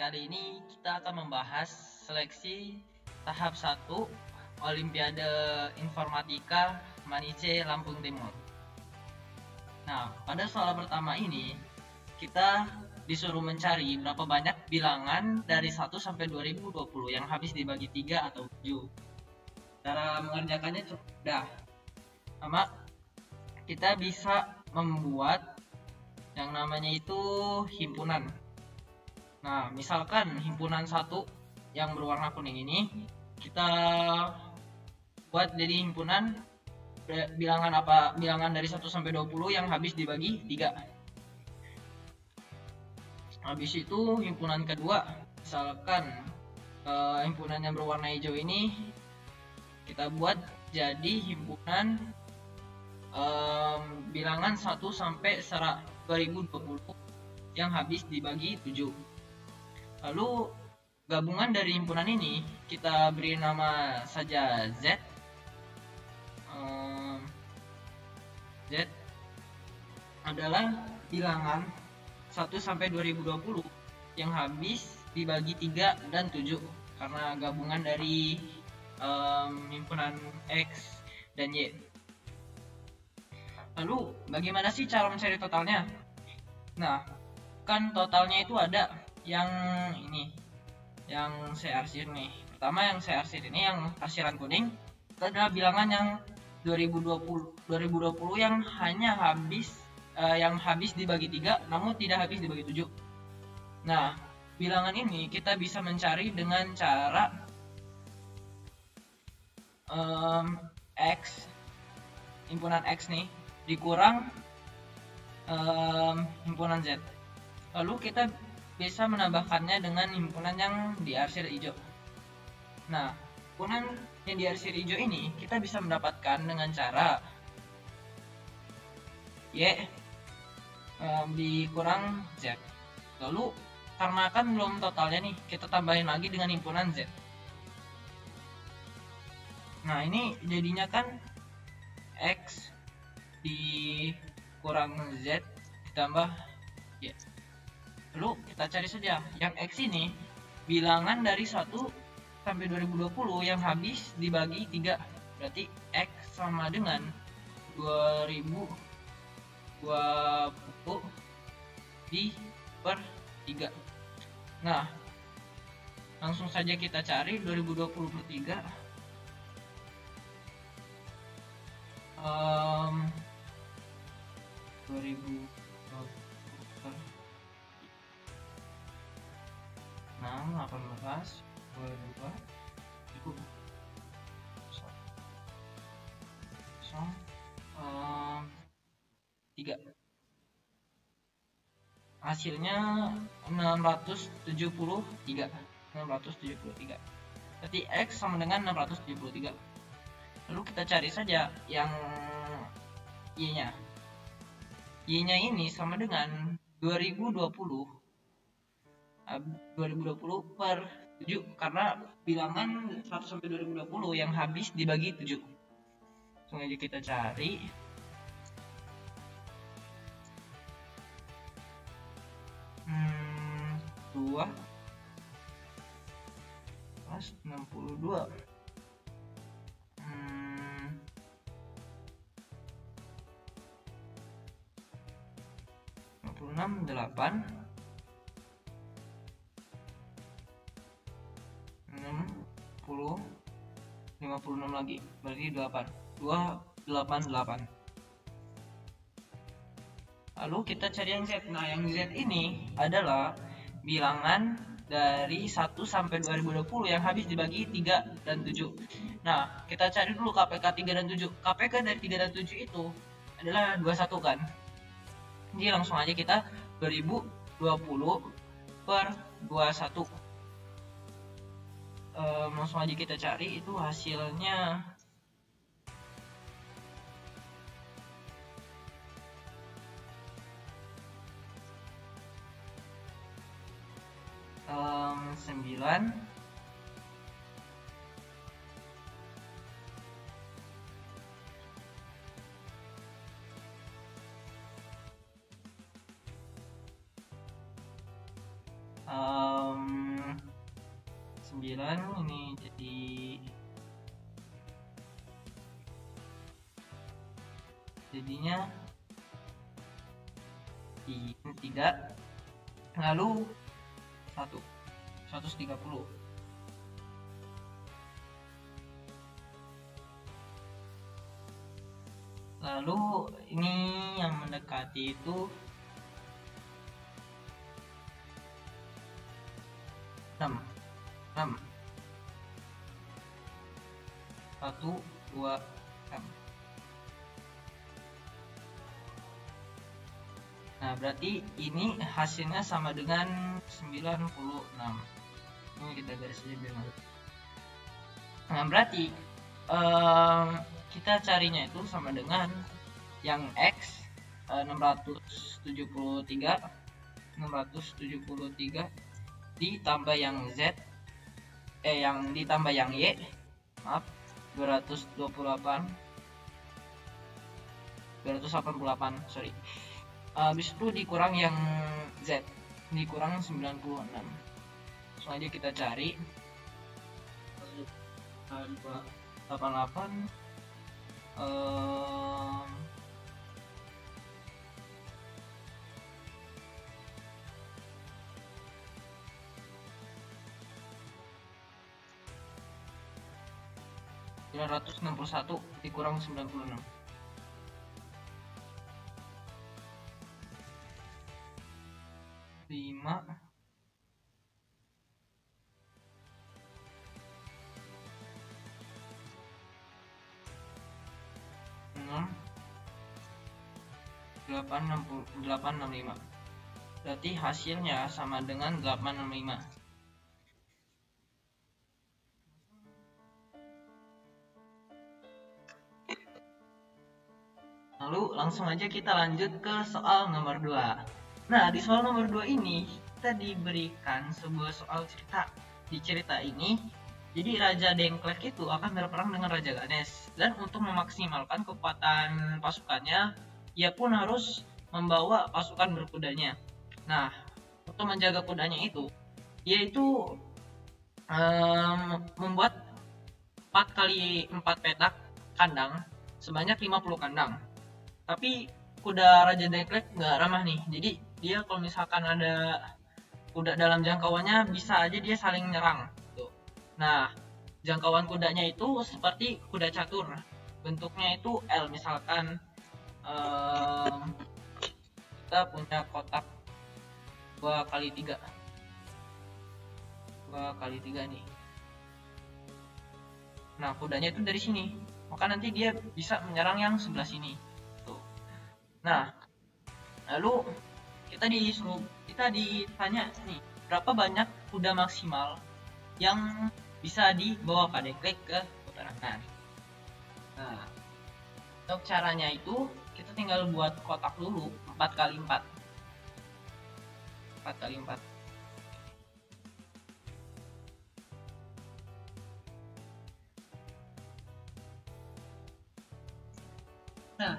kali ini kita akan membahas seleksi tahap 1 Olimpiade Informatika Manice Lampung Timur. Nah, pada soal pertama ini kita disuruh mencari berapa banyak bilangan dari 1 sampai 2020 yang habis dibagi 3 atau 7. Cara mengerjakannya cukup mudah. Pertama, kita bisa membuat yang namanya itu himpunan. Nah, misalkan himpunan 1 yang berwarna kuning ini kita buat jadi himpunan bilangan apa? Bilangan dari 1 sampai 20 yang habis dibagi 3. Habis itu himpunan kedua, misalkan himpunan yang berwarna hijau ini kita buat jadi himpunan bilangan 1 sampai 2020 yang habis dibagi 7. Lalu gabungan dari himpunan ini kita beri nama saja Z. Z adalah bilangan 1 sampai 2020 yang habis dibagi 3 dan 7 karena gabungan dari himpunan X dan Y. Lalu bagaimana sih cara mencari totalnya? Nah, kan totalnya itu ada yang ini, yang saya arsir nih. Pertama yang saya arsir ini yang arsiran kuning itu adalah bilangan yang 2020 yang hanya habis dibagi 3 namun tidak habis dibagi 7. Nah, bilangan ini kita bisa mencari dengan cara X, himpunan X nih dikurang himpunan Z. Lalu kita bisa menambahkannya dengan himpunan yang diarsir hijau. Nah, himpunan yang diarsir hijau ini kita bisa mendapatkan dengan cara Y dikurang Z. Lalu karena kan belum totalnya nih, kita tambahin lagi dengan himpunan Z. Nah, ini jadinya kan X dikurang Z ditambah Y. Lalu kita cari saja yang X ini bilangan dari 1 sampai 2020 yang habis dibagi 3. Berarti X sama dengan 2020 di per 3. Nah, langsung saja kita cari 2020 per 3. 2020 per 6, 18, 22, cukup 3. Hasilnya 673. Berarti X sama dengan 673. Lalu kita cari saja yang Y-nya. Y-nya ini sama dengan 2020 per 7 karena bilangan 1 sampai 2020 yang habis dibagi 7. Langsung aja kita cari. Dua plus 62 56 8 60 56 lagi berarti 8 288. Lalu kita cari yang Z. Nah, yang Z ini adalah bilangan dari 1 sampai 2020 yang habis dibagi 3 dan 7. Nah, kita cari dulu KPK 3 dan 7. KPK dari 3 dan 7 itu adalah 21 kan. Jadi langsung aja kita 2020 per 21. Langsung aja kita cari itu hasilnya 9 9 9, ini jadi jadinya 3, lalu 130. Lalu ini yang mendekati itu 6, 1, 2, 6. Nah, berarti ini hasilnya sama dengan 96. Ini kita garis aja biar masuk. Nah, berarti kita carinya itu sama dengan yang X 673 ditambah yang Z yang ditambah yang Y, maaf, 288, sorry. Habis itu dikurang yang Z, dikurang 96. Langsung aja kita cari 88 961 dikurang 96. 5 865. Berarti hasilnya sama dengan 865. Lalu langsung aja kita lanjut ke soal nomor 2. Nah, di soal nomor 2 ini kita diberikan sebuah soal cerita. Di cerita ini, jadi Raja Dengklek itu akan berperang dengan Raja Ganes, dan untuk memaksimalkan kekuatan pasukannya, ia pun harus membawa pasukan berkudanya. Nah, untuk menjaga kudanya itu, ia itu membuat 4x4 petak kandang sebanyak 50 kandang. Tapi kuda Raja Dengklek nggak ramah nih, jadi dia kalau misalkan ada kuda dalam jangkauannya, bisa aja dia saling nyerang tuh. Nah, jangkauan kudanya itu seperti kuda catur, bentuknya itu L. Misalkan kita punya kotak 2x3 nih. Nah, kudanya itu dari sini, maka nanti dia bisa menyerang yang sebelah sini tuh. Nah, lalu kita ditanya nih, berapa banyak kuda maksimal yang bisa dibawa Pak Dengklek ke peperangan. Nah, untuk caranya itu kita tinggal buat kotak dulu 4x4. Nah,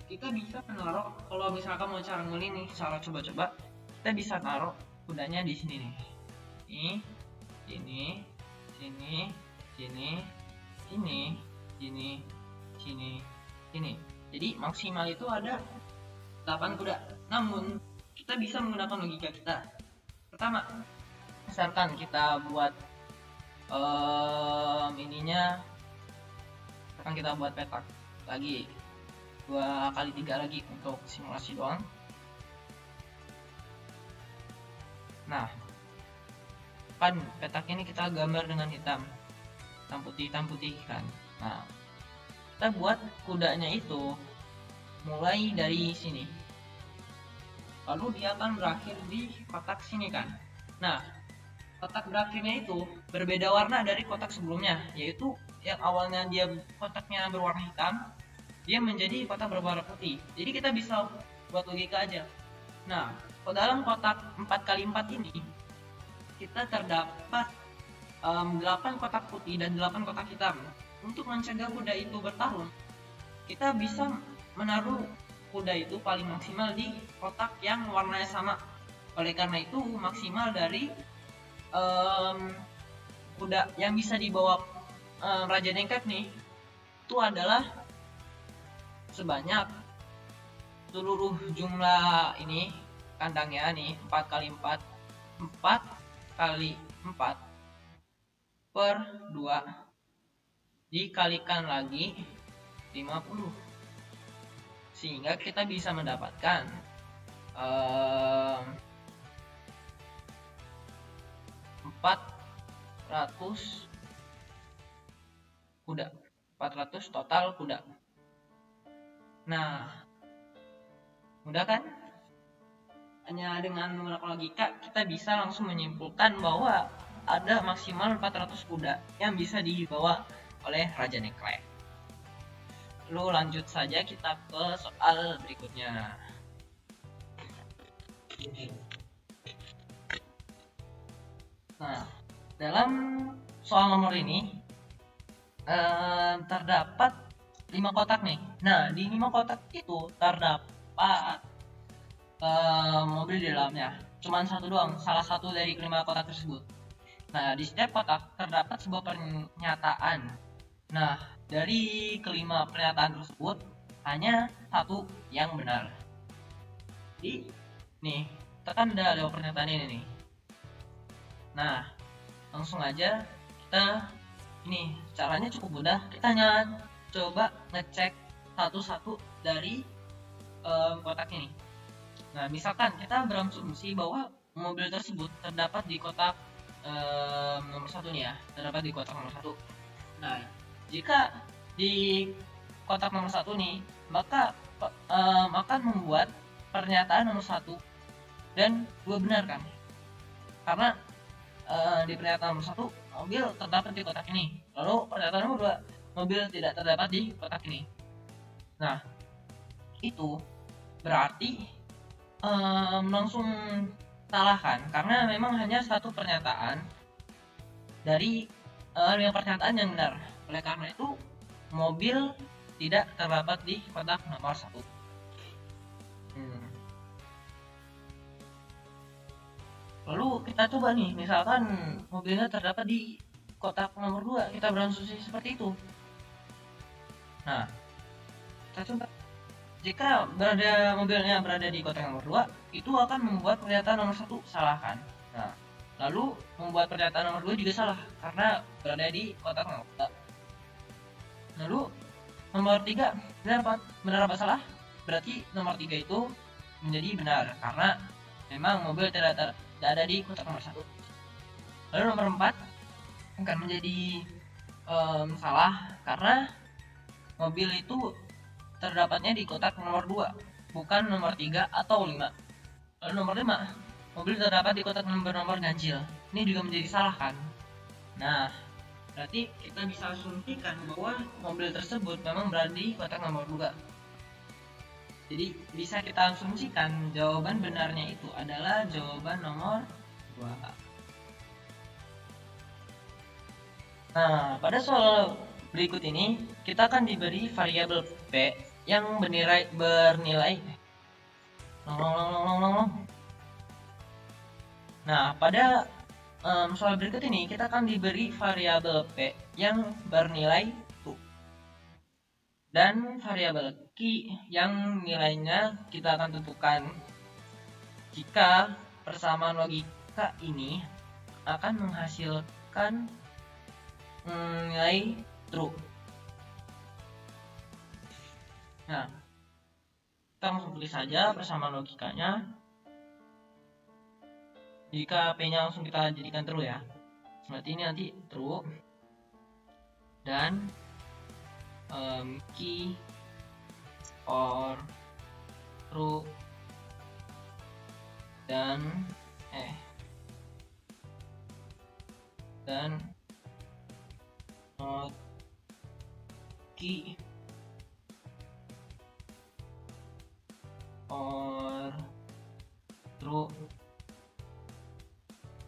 kita bisa menaruh, kalau misalkan mau cara nguli nih, cara coba-coba, kita bisa naruh kudanya di sini nih. Sini. Jadi maksimal itu ada 8 kuda. Namun kita bisa menggunakan logika kita. Pertama, misalkan kita buat ininya, misalkan kita buat petak lagi 2x3 lagi untuk simulasi doang. Nah, kan petak ini kita gambar dengan hitam putih kan. Nah, kita buat kudanya itu mulai dari sini, lalu dia akan berakhir di kotak sini kan. Nah, kotak berakhirnya itu berbeda warna dari kotak sebelumnya, yaitu yang awalnya dia kotaknya berwarna hitam, dia menjadi kotak berwarna putih. Jadi kita bisa buat logika aja. Nah, dalam kotak 4x4 ini kita terdapat 8 kotak putih dan 8 kotak hitam. Untuk mencegah kuda itu bertarung, kita bisa menaruh kuda itu paling maksimal di kotak yang warnanya sama. Oleh karena itu maksimal dari kuda yang bisa dibawa Raja Nengket nih itu adalah sebanyak seluruh jumlah ini kandangnya nih 4 kali 4 kali 4 per 2 dikalikan lagi 50, sehingga kita bisa mendapatkan 400 kuda, 400 total kuda. Nah, mudah kan? Hanya dengan menggunakan logika kita bisa langsung menyimpulkan bahwa ada maksimal 400 kuda yang bisa dibawa oleh Raja Nengket. Lalu lanjut saja kita ke soal berikutnya. Nah, dalam soal nomor ini terdapat 5 kotak nih. Nah, di 5 kotak itu terdapat mobil di dalamnya. Cuman satu doang, salah satu dari kelima kotak tersebut. Nah, di setiap kotak terdapat sebuah pernyataan. Nah, dari kelima pernyataan tersebut hanya satu yang benar. Jadi, nih, kita kan udah lewat pernyataan ini nih. Nah, langsung aja kita ini caranya cukup mudah. Kita hanya coba ngecek satu-satu dari kotak ini. Nah, misalkan kita berasumsi bahwa mobil tersebut terdapat di kotak nomor 1 nih ya, terdapat di kotak nomor 1. Nah, jika di kotak nomor 1 nih, maka akan membuat pernyataan nomor 1 dan 2 benar kan? Karena di pernyataan nomor 1 mobil terdapat di kotak ini, lalu pernyataan nomor 2 mobil tidak terdapat di kotak ini. Nah, itu berarti langsung salah kan, karena memang hanya satu pernyataan dari 5 pernyataan yang benar. Oleh karena itu mobil tidak terdapat di kotak nomor 1. Lalu kita coba nih, misalkan mobilnya terdapat di kotak nomor 2, kita berasumsi seperti itu. Nah, kita coba, jika mobilnya berada di kotak nomor 2, itu akan membuat pernyataan nomor 1 salah kan. Nah, lalu membuat pernyataan nomor 2 juga salah karena berada di kotak nomor 2. Lalu nomor 3 benar apa salah? Berarti nomor 3 itu menjadi benar karena memang mobil tidak ada di kotak nomor 1. Lalu nomor 4 akan menjadi salah karena mobil itu terdapatnya di kotak nomor 2, bukan nomor 3 atau 5. Lalu nomor 5, mobil terdapat di kotak nomor ganjil. Ini juga menjadi salah kan? Nah, berarti kita bisa asumsikan bahwa mobil tersebut memang berada di kotak nomor 2. Jadi bisa kita asumsikan jawaban benarnya itu adalah jawaban nomor 2. Nah, pada soal berikut ini kita akan diberi variabel P yang bernilai Nah, pada soal berikut ini kita akan diberi variabel P yang bernilai 2 dan variabel Q yang nilainya kita akan tentukan jika persamaan logika ini akan menghasilkan nilai true. Nah, kita langsung tulis saja persamaan logikanya. Jika P-nya langsung kita jadikan true ya, berarti ini nanti true dan key or true dan not key or true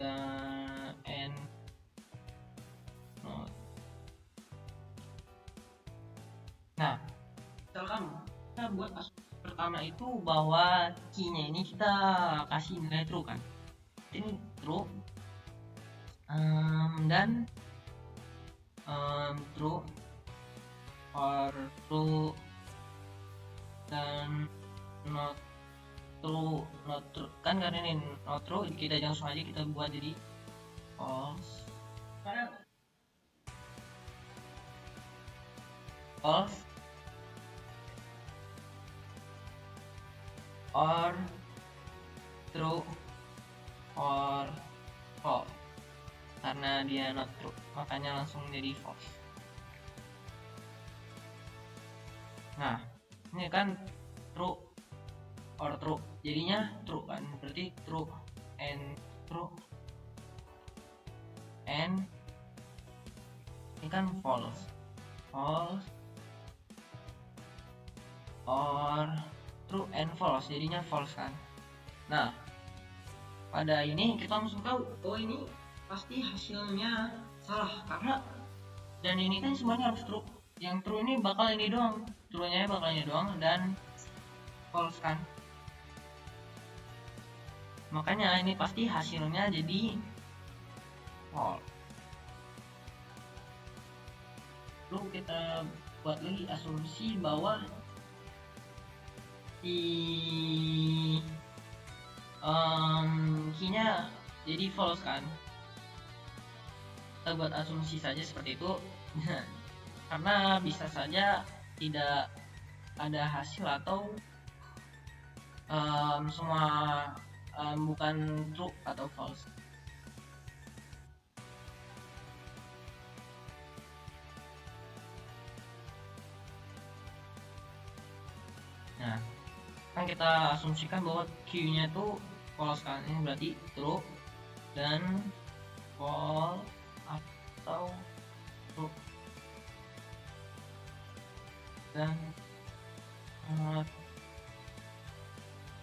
dan not. Nah, misalkan kita buat asumsi pertama itu bahwa key-nya ini kita kasih nilai true kan. Ini true dan true or true dan not true kan karena ini not true, kita langsung aja kita buat jadi false or true or false. Karena dia not true makanya langsung jadi false. Nah ini kan true or true, jadinya true kan, berarti true and ini kan false or true and false, jadinya false kan. Nah pada ini kita langsung tahu oh ini pasti hasilnya salah karena, dan ini kan semuanya harus true, yang true ini bakal ini doang, true-nya bakal ini doang, dan false kan, makanya ini pasti hasilnya jadi false. Lalu kita buat lagi asumsi bahwa key-nya jadi false kan, kita buat asumsi saja seperti itu karena bisa saja tidak ada hasil atau semua bukan true atau false. Nah kan kita asumsikan bahwa Q-nya itu false kan, ini berarti true dan false atau true dan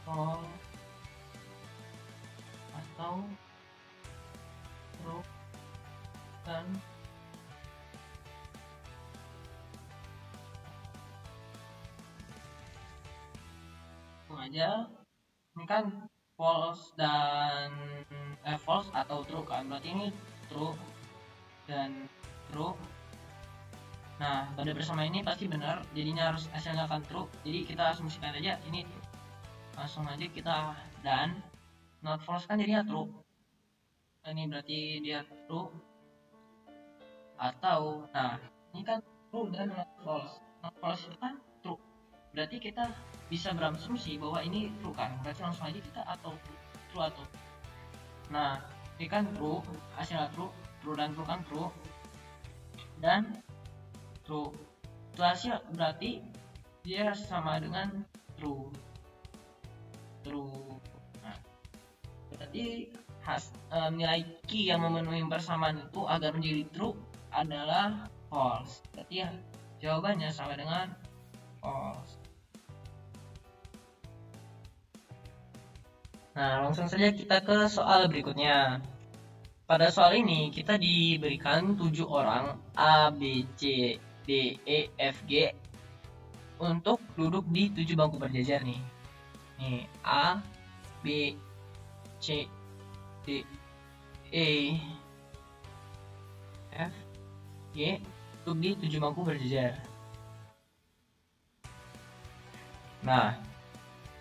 false atau true dan aja ini kan false dan false atau true kan, berarti ini true dan true. Nah pada bersama ini pasti benar, jadinya harus hasilnya akan true, jadi kita asumsikan aja ini true. Langsung aja kita, dan not false kan jadinya true, ini berarti dia true atau, nah ini kan true dan not false itu kan true, berarti kita bisa berasumsi bahwa ini true kan, berarti langsung aja kita atau true atau, nah ini kan true, hasilnya true dan true kan true dan true, itu hasil berarti dia sama dengan true. Nah, berarti nilai key yang memenuhi persamaan itu agar menjadi true adalah false, berarti ya jawabannya sama dengan false. Nah langsung saja kita ke soal berikutnya. Pada soal ini kita diberikan 7 orang A, B, C, D, E, F, G untuk duduk di 7 bangku berjajar nih. Nih A, B, C, D, E, F, G duduk di 7 bangku berjajar. Nah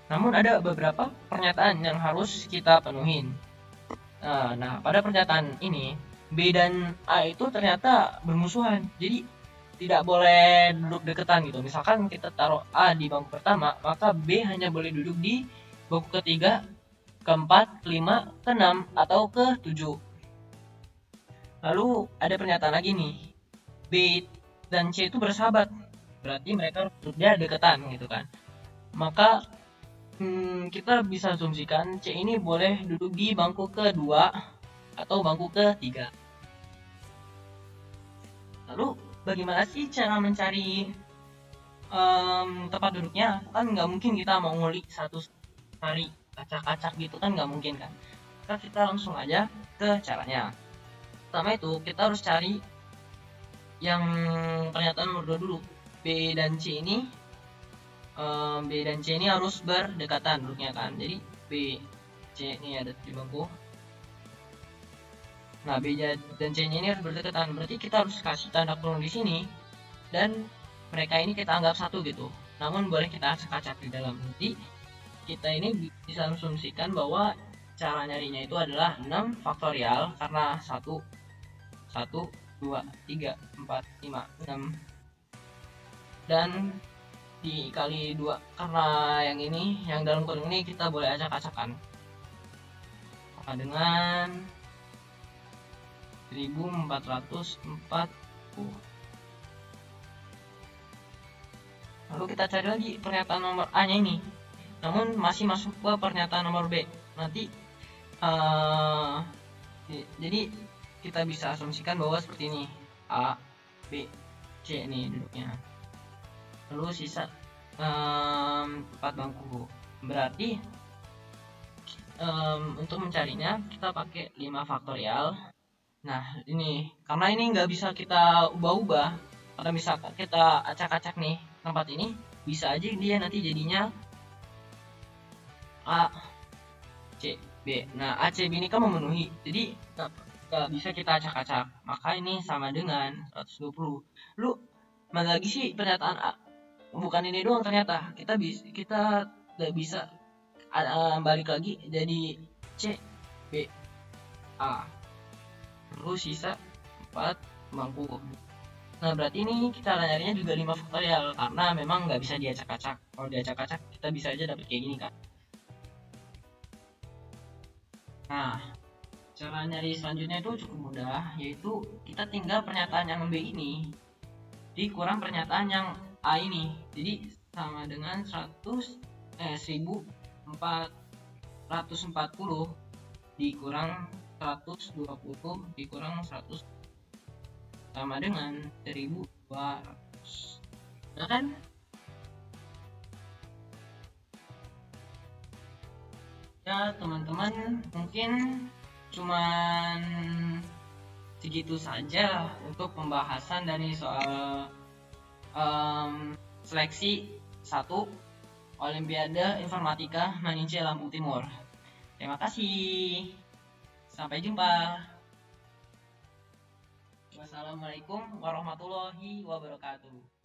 namun ada beberapa pernyataan yang harus kita penuhin. Nah pada pernyataan ini B dan A itu ternyata bermusuhan, jadi tidak boleh duduk deketan gitu. Misalkan kita taruh A di bangku pertama, maka B hanya boleh duduk di bangku ketiga, keempat, kelima, keenam, atau ke-7. Lalu ada pernyataan lagi nih, B dan C itu bersahabat, berarti mereka duduknya deketan gitu kan. Maka kita bisa asumsikan C ini boleh duduk di bangku kedua atau bangku ketiga. Lalu bagaimana sih cara mencari tempat duduknya? Kan nggak mungkin kita mau ngulik satu hari acak-acak gitu kan, nggak mungkin kan. Kita langsung aja ke caranya. Pertama itu kita harus cari yang pernyataan nomor 2 dulu. B dan C ini harus berdekatan duduknya kan, jadi B, C ini ada di bangku. Nah, B dan C-nya ini harus berdekatan. Berarti kita harus kasih tanda kurung di sini dan mereka ini kita anggap satu gitu. Namun boleh kita acak-acak di dalam. Nanti kita ini bisa asumsikan bahwa cara nyarinya itu adalah 6 faktorial karena 1 2 3 4 5 6 dan dikali 2 karena yang ini yang dalam kurung ini kita boleh acak-acakan. Maka dengan 1440. Lalu kita cari lagi pernyataan nomor A nya ini, namun masih masuk ke pernyataan nomor B. Nanti jadi kita bisa asumsikan bahwa seperti ini, A, B, C ini duduknya. Lalu sisa 4 bangku. Berarti untuk mencarinya kita pakai 5 faktorial. Nah, ini karena ini nggak bisa kita ubah-ubah, karena bisa kita acak-acak nih tempat ini, bisa aja dia nanti jadinya A, C, B. Nah, A, C, B ini kan memenuhi, jadi nggak bisa kita acak-acak. Maka ini sama dengan 120. Lu mana lagi sih pernyataan A? Bukan ini doang ternyata. Kita nggak bisa balik lagi jadi C, B, A. Terus sisa 4 bangku. Nah, berarti ini kita nyarinya juga 5 faktorial karena memang nggak bisa diacak-acak. Kalau diacak-acak kita bisa aja dapet kayak gini kan. Nah, cara nyari selanjutnya itu cukup mudah, yaitu kita tinggal pernyataan yang B ini dikurang pernyataan yang A ini. Jadi sama dengan 1440 dikurang 120 dikurang 100 sama dengan 1200. Nah kan? Ya teman-teman, mungkin cuman segitu saja untuk pembahasan dari soal seleksi 1 Olimpiade Informatika Manice Lampung Timur. Terima kasih. Sampai jumpa. Wassalamualaikum warahmatullahi wabarakatuh.